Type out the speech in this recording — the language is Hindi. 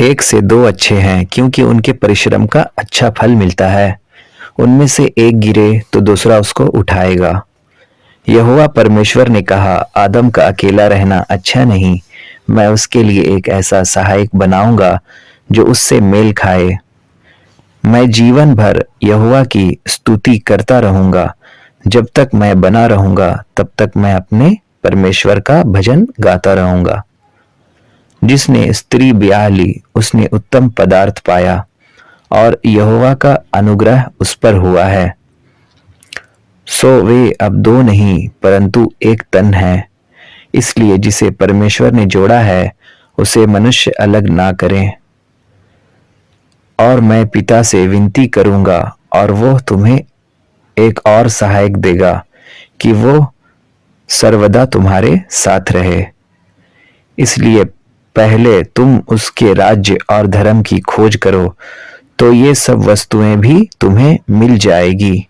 एक से दो अच्छे हैं क्योंकि उनके परिश्रम का अच्छा फल मिलता है। उनमें से एक गिरे तो दूसरा उसको उठाएगा। यहोवा परमेश्वर ने कहा, आदम का अकेला रहना अच्छा नहीं, मैं उसके लिए एक ऐसा सहायक बनाऊंगा जो उससे मेल खाए। मैं जीवन भर यहोवा की स्तुति करता रहूंगा। जब तक मैं बना रहूंगा तब तक मैं अपने परमेश्वर का भजन गाता रहूंगा। जिसने स्त्री ब्याह ली उसने उत्तम पदार्थ पाया और यहोवा का अनुग्रह उस पर हुआ है। सो वे अब दो नहीं परंतु एक तन है। इसलिए जिसे परमेश्वर ने जोड़ा है उसे मनुष्य अलग ना करें। और मैं पिता से विनती करूंगा और वो तुम्हें एक और सहायक देगा कि वो सर्वदा तुम्हारे साथ रहे। इसलिए पहले तुम उसके राज्य और धर्म की खोज करो, तो ये सब वस्तुएं भी तुम्हें मिल जाएगी।